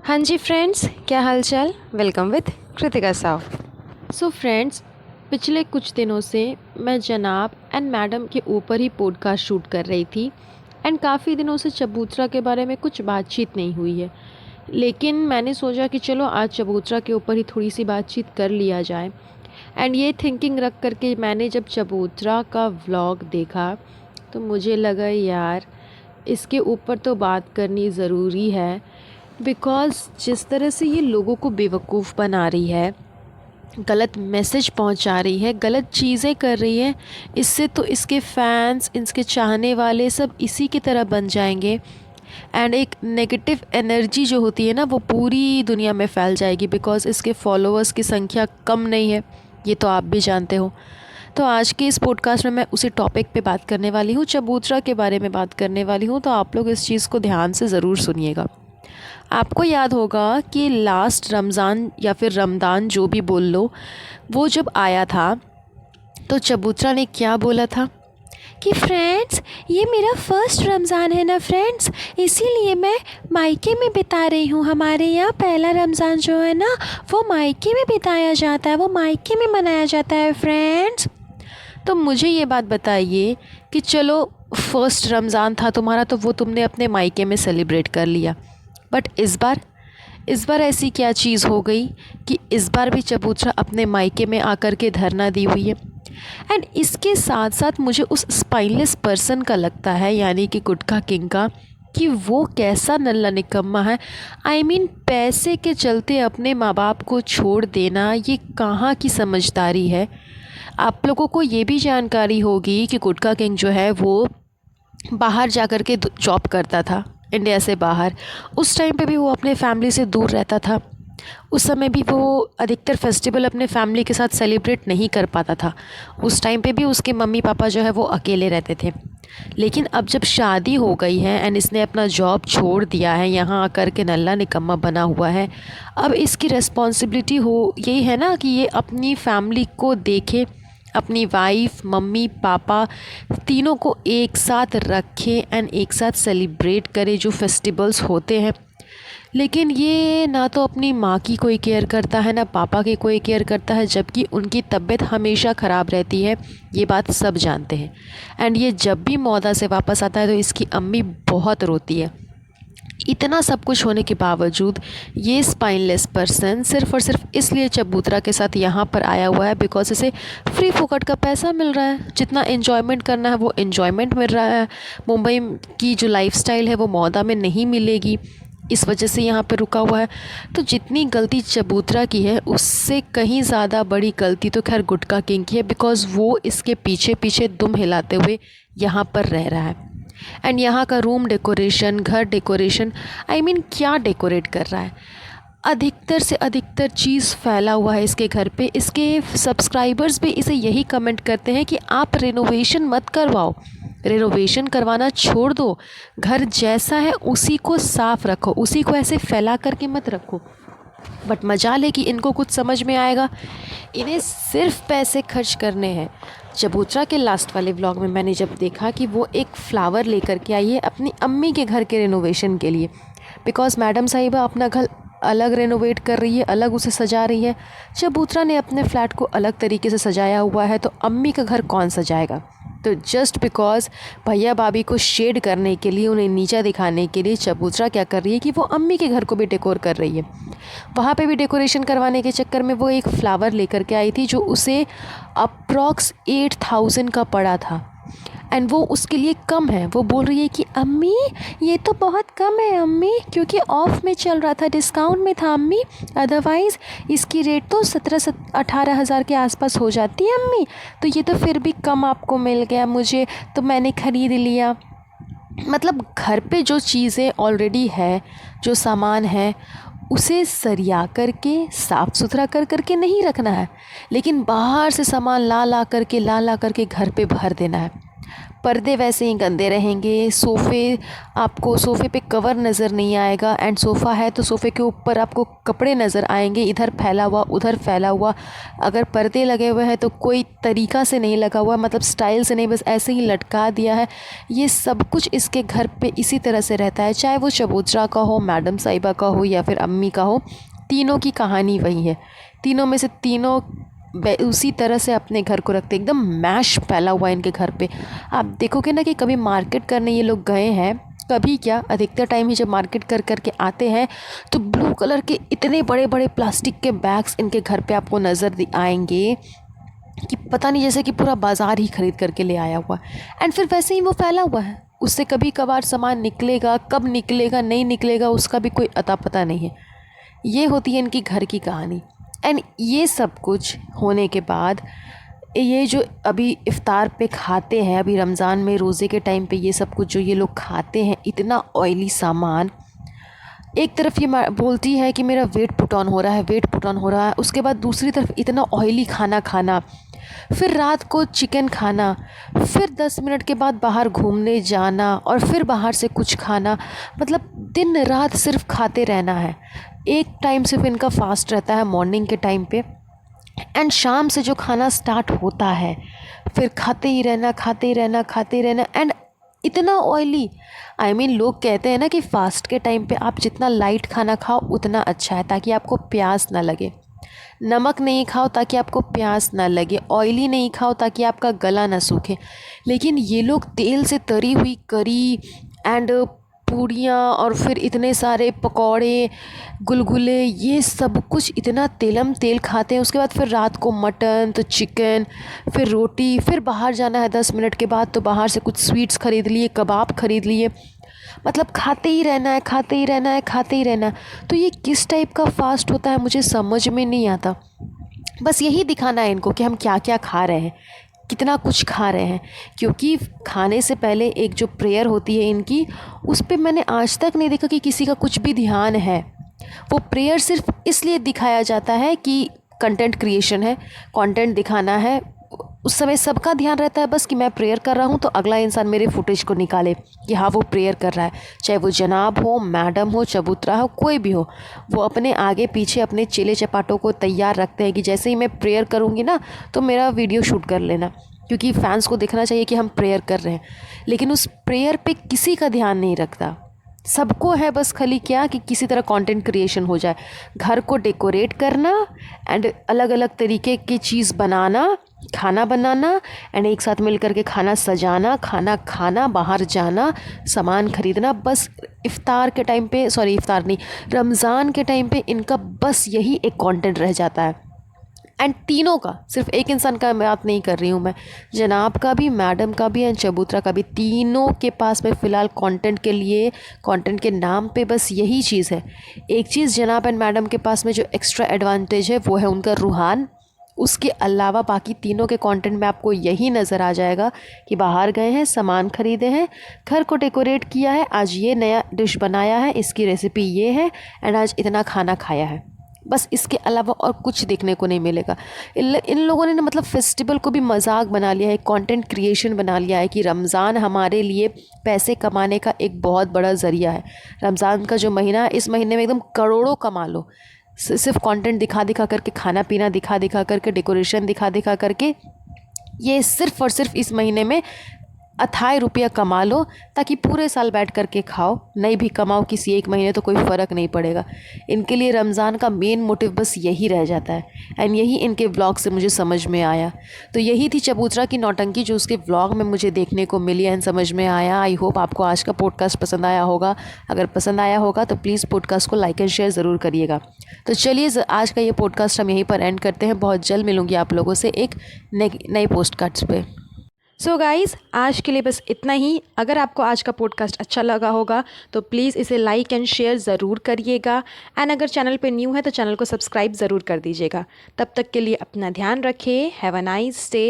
हाँ जी फ्रेंड्स, क्या हाल चाल। Welcome with Kritika Sao. So friends, पिछले कुछ दिनों से मैं जनाब एंड मैडम के ऊपर ही पॉडकास्ट शूट कर रही थी एंड काफ़ी दिनों से चबूतरा के बारे में कुछ बातचीत नहीं हुई है। लेकिन मैंने सोचा कि चलो आज चबूतरा के ऊपर ही थोड़ी सी बातचीत कर लिया जाए। एंड ये थिंकिंग रख करके मैंने जब चबूतरा का व्लॉग देखा तो मुझे लगा यार इसके ऊपर तो बात करनी ज़रूरी है। बिकॉज़ जिस तरह से ये लोगों को बेवकूफ़ बना रही है, गलत मैसेज पहुंचा रही है, गलत चीज़ें कर रही है, इससे तो इसके फैंस, इसके चाहने वाले सब इसी की तरह बन जाएंगे। एंड एक नेगेटिव एनर्जी जो होती है ना, वो पूरी दुनिया में फैल जाएगी। बिकॉज़ इसके फॉलोअर्स की संख्या कम नहीं है, ये तो आप भी जानते हो। तो आज के इस पॉडकास्ट में मैं उसी टॉपिक पे बात करने वाली हूँ, चबूतरा के बारे में बात करने वाली हूँ। तो आप लोग इस चीज़ को ध्यान से ज़रूर सुनिएगा। आपको याद होगा कि लास्ट रमज़ान या फिर रमज़ान जो भी बोल लो, वो जब आया था तो चबूतरा ने क्या बोला था कि फ्रेंड्स ये मेरा फर्स्ट रमज़ान है ना फ्रेंड्स, इसीलिए मैं मायके में बिता रही हूँ। हमारे यहाँ पहला रमज़ान जो है ना वो मायके में बिताया जाता है, वो मायके में मनाया जाता है फ्रेंड्स। तो मुझे ये बात बताइए कि चलो फर्स्ट रमज़ान था तुम्हारा तो वो तुमने अपने मायके में सेलिब्रेट कर लिया, बट इस बार ऐसी क्या चीज़ हो गई कि इस बार भी चबूतरा अपने मायके में आकर के धरना दी हुई है। एंड इसके साथ साथ मुझे उस स्पाइनलेस पर्सन का लगता है, यानी कि गुटखा किंग का, कि वो कैसा नल्ला निकम्मा है। आई मीन पैसे के चलते अपने माँ बाप को छोड़ देना, ये कहाँ की समझदारी है। आप लोगों को ये भी जानकारी होगी कि गुटखा किंग जो है वो बाहर जा कर के जॉब करता था, इंडिया से बाहर। उस टाइम पे भी वो अपने फैमिली से दूर रहता था। उस समय भी वो अधिकतर फेस्टिवल अपने फैमिली के साथ सेलिब्रेट नहीं कर पाता था। उस टाइम पे भी उसके मम्मी पापा जो है वो अकेले रहते थे। लेकिन अब जब शादी हो गई है एंड इसने अपना जॉब छोड़ दिया है, यहाँ आकर के नल्ला निकम्मा बना हुआ है, अब इसकी रिस्पॉन्सिबिलिटी हो यही है ना कि ये अपनी फैमिली को देखे, अपनी वाइफ, मम्मी पापा तीनों को एक साथ रखे एंड एक साथ सेलिब्रेट करे जो फेस्टिवल्स होते हैं। लेकिन ये ना तो अपनी माँ की कोई केयर करता है, ना पापा की कोई केयर करता है, जबकि उनकी तबीयत हमेशा ख़राब रहती है। ये बात सब जानते हैं। एंड ये जब भी मौदा से वापस आता है तो इसकी अम्मी बहुत रोती है। इतना सब कुछ होने के बावजूद ये स्पाइनलेस पर्सन सिर्फ़ और सिर्फ इसलिए चबूतरा के साथ यहाँ पर आया हुआ है बिकॉज इसे फ्री फोकट का पैसा मिल रहा है। जितना एन्जॉयमेंट करना है वो एन्जॉयमेंट मिल रहा है। मुंबई की जो लाइफस्टाइल है वो मौदा में नहीं मिलेगी, इस वजह से यहाँ पर रुका हुआ है। तो जितनी गलती चबूतरा की है उससे कहीं ज़्यादा बड़ी गलती तो खैर गुटखा किंग की है, बिकॉज़ वो इसके पीछे पीछे दुम हिलाते हुए यहाँ पर रह रहा है। एंड यहाँ का रूम डेकोरेशन, घर डेकोरेशन, आई मीन क्या डेकोरेट कर रहा है। अधिकतर से अधिकतर चीज़ फैला हुआ है इसके घर पे। इसके सब्सक्राइबर्स भी इसे यही कमेंट करते हैं कि आप रेनोवेशन मत करवाओ, रेनोवेशन करवाना छोड़ दो, घर जैसा है उसी को साफ़ रखो, उसी को ऐसे फैला करके मत रखो। बट मजाल है कि इनको कुछ समझ में आएगा, इन्हें सिर्फ पैसे खर्च करने हैं। चबूतरा के लास्ट वाले व्लॉग में मैंने जब देखा कि वो एक फ़्लावर लेकर के आई है अपनी अम्मी के घर के रेनोवेशन के लिए, बिकॉज़ मैडम साहिबा अपना घर अलग रेनोवेट कर रही है, अलग उसे सजा रही है। चबूतरा ने अपने फ्लैट को अलग तरीके से सजाया हुआ है, तो अम्मी का घर कौन सजाएगा। तो जस्ट बिकॉज़ भैया भाभी को शेड करने के लिए, उन्हें नीचा दिखाने के लिए चबूतरा क्या कर रही है कि वो अम्मी के घर को भी डेकोर कर रही है। वहाँ पे भी डेकोरेशन करवाने के चक्कर में वो एक फ़्लावर लेकर के आई थी जो उसे अप्रॉक्स 8000 का पड़ा था। एंड वो उसके लिए कम है। वो बोल रही है कि अम्मी ये तो बहुत कम है अम्मी, क्योंकि ऑफ़ में चल रहा था, डिस्काउंट में था अम्मी, अदरवाइज़ इसकी रेट तो 17-18 हज़ार के आसपास हो जाती है अम्मी। तो ये तो फिर भी कम आपको मिल गया मुझे, तो मैंने ख़रीद लिया। मतलब घर पे जो चीज़ें ऑलरेडी है, जो सामान है, उसे सरिया करके साफ़ सुथरा कर करके नहीं रखना है, लेकिन बाहर से सामान ला ला करके घर पे भर देना है। पर्दे वैसे ही गंदे रहेंगे, आपको सोफ़े पे कवर नज़र नहीं आएगा, एंड सोफ़ा है तो सोफ़े के ऊपर आपको कपड़े नज़र आएंगे, इधर फैला हुआ उधर फैला हुआ। अगर पर्दे लगे हुए हैं तो कोई तरीक़ा से नहीं लगा हुआ, मतलब स्टाइल से नहीं, बस ऐसे ही लटका दिया है। ये सब कुछ इसके घर पे इसी तरह से रहता है, चाहे वो चबूतरा का हो, मैडम साहिबा का हो या फिर अम्मी का हो, तीनों की कहानी वही है। तीनों में से तीनों उसी तरह से अपने घर को रखते, एकदम मैश फैला हुआ है इनके घर पे। आप देखोगे ना कि कभी मार्केट करने ये लोग गए हैं, कभी क्या अधिकतर टाइम ही जब मार्केट कर कर के आते हैं तो ब्लू कलर के इतने बड़े बड़े प्लास्टिक के बैग्स इनके घर पे आपको नज़र आएंगे कि पता नहीं, जैसे कि पूरा बाज़ार ही ख़रीद करके ले आया हुआ। एंड फिर वैसे ही वो फैला हुआ है, उससे कभी कभार सामान निकलेगा, कब निकलेगा नहीं निकलेगा उसका भी कोई अता पता नहीं है। ये होती है इनकी घर की कहानी। एंड ये सब कुछ होने के बाद ये जो अभी इफ़्तार पे खाते हैं, अभी रमज़ान में रोज़े के टाइम पे ये सब कुछ जो ये लोग खाते हैं, इतना ऑयली सामान। एक तरफ ये बोलती है कि मेरा वेट पुट ऑन हो रहा है, वेट पुट ऑन हो रहा है, उसके बाद दूसरी तरफ इतना ऑयली खाना खाना, फिर रात को चिकन खाना, फिर 10 मिनट के बाद बाहर घूमने जाना और फिर बाहर से कुछ खाना, मतलब दिन रात सिर्फ खाते रहना है। एक टाइम सिर्फ इनका फास्ट रहता है मॉर्निंग के टाइम पे, एंड शाम से जो खाना स्टार्ट होता है फिर खाते ही रहना, खाते ही रहना, खाते ही रहना। एंड इतना ऑयली, लोग कहते हैं ना कि फ़ास्ट के टाइम पे आप जितना लाइट खाना खाओ उतना अच्छा है, ताकि आपको प्यास ना लगे। नमक नहीं खाओ ताकि आपको प्यास ना लगे, ऑयली नहीं खाओ ताकि आपका गला ना सूखे। लेकिन ये लोग तेल से तरी हुई करी एंड पूड़ियाँ और फिर इतने सारे पकौड़े, गुलगुले, ये सब कुछ इतना तेलम तेल खाते हैं। उसके बाद फिर रात को मटन तो चिकन, फिर रोटी, फिर बाहर जाना है 10 मिनट के बाद तो बाहर से कुछ स्वीट्स ख़रीद लिए, कबाब ख़रीद लिए, मतलब खाते ही रहना है, खाते ही रहना है, खाते ही रहना है। तो ये किस टाइप का फास्ट होता है मुझे समझ में नहीं आता। बस यही दिखाना है इनको कि हम क्या क्या खा रहे हैं, कितना कुछ खा रहे हैं। क्योंकि खाने से पहले एक जो प्रेयर होती है इनकी, उस पे मैंने आज तक नहीं देखा कि किसी का कुछ भी ध्यान है। वो प्रेयर सिर्फ इसलिए दिखाया जाता है कि कंटेंट क्रिएशन है, कंटेंट दिखाना है। उस समय सबका ध्यान रहता है बस कि मैं प्रेयर कर रहा हूँ तो अगला इंसान मेरे फुटेज को निकाले कि हाँ वो प्रेयर कर रहा है। चाहे वो जनाब हो, मैडम हो, चबूतरा हो, कोई भी हो, वो अपने आगे पीछे अपने चेले चपाटों को तैयार रखते हैं कि जैसे ही मैं प्रेयर करूँगी ना तो मेरा वीडियो शूट कर लेना, क्योंकि फैंस को दिखना चाहिए कि हम प्रेयर कर रहे हैं। लेकिन उस प्रेयर पे किसी का ध्यान नहीं रखता। सबको है बस खाली क्या कि किसी तरह कंटेंट क्रिएशन हो जाए, घर को डेकोरेट करना एंड अलग अलग तरीके की चीज़ बनाना, खाना बनाना एंड एक साथ मिल कर के खाना सजाना, खाना खाना, बाहर जाना, सामान ख़रीदना। बस इफ़्तार के टाइम पे, सॉरी इफ़्तार नहीं, रमज़ान के टाइम पे इनका बस यही एक कंटेंट रह जाता है। एंड तीनों का, सिर्फ एक इंसान का बात नहीं कर रही हूँ मैं, जनाब का भी, मैडम का भी एंड चबूतरा का भी, तीनों के पास में फ़िलहाल कंटेंट के लिए, कंटेंट के नाम पे बस यही चीज़ है। एक चीज़ जनाब एंड मैडम के पास में जो एक्स्ट्रा एडवांटेज है वो है उनका रूहान। उसके अलावा बाकी तीनों के कंटेंट में आपको यही नज़र आ जाएगा कि बाहर गए हैं, सामान ख़रीदे हैं, घर को डेकोरेट किया है, आज ये नया डिश बनाया है, इसकी रेसिपी ये है एंड आज इतना खाना खाया है। बस इसके अलावा और कुछ देखने को नहीं मिलेगा। इन लोगों ने ना मतलब फेस्टिवल को भी मजाक बना लिया है, कंटेंट क्रिएशन बना लिया है कि रमज़ान हमारे लिए पैसे कमाने का एक बहुत बड़ा ज़रिया है। रमज़ान का जो महीना है, इस महीने में एकदम करोड़ों कमा लो, सिर्फ कंटेंट दिखा दिखा करके, खाना पीना दिखा दिखा करके, डेकोरेशन दिखा दिखा करके, ये सिर्फ़ और सिर्फ इस महीने में अथाह रुपया कमा लो ताकि पूरे साल बैठ कर के खाओ। नहीं भी कमाओ किसी एक महीने तो कोई फ़र्क नहीं पड़ेगा। इनके लिए रमज़ान का मेन मोटिव बस यही रह जाता है एंड यही इनके व्लॉग से मुझे समझ में आया। तो यही थी चबूतरा की नौटंकी जो उसके व्लॉग में मुझे देखने को मिली एंड समझ में आया। आई होप आपको आज का पॉडकास्ट पसंद आया होगा। अगर पसंद आया होगा तो प्लीज़ पॉडकास्ट को लाइक एंड शेयर ज़रूर करिएगा। तो चलिए आज का ये पॉडकास्ट हम यहीं पर एंड करते हैं। बहुत जल्द मिलूँगी आप लोगों से एक नए पोस्टकास्ट पे। सो गाइज़, आज के लिए बस इतना ही। अगर आपको आज का पॉडकास्ट अच्छा लगा होगा तो प्लीज़ इसे लाइक एंड शेयर ज़रूर करिएगा एंड अगर चैनल पे न्यू है तो चैनल को सब्सक्राइब ज़रूर कर दीजिएगा। तब तक के लिए अपना ध्यान रखें। Have a nice day.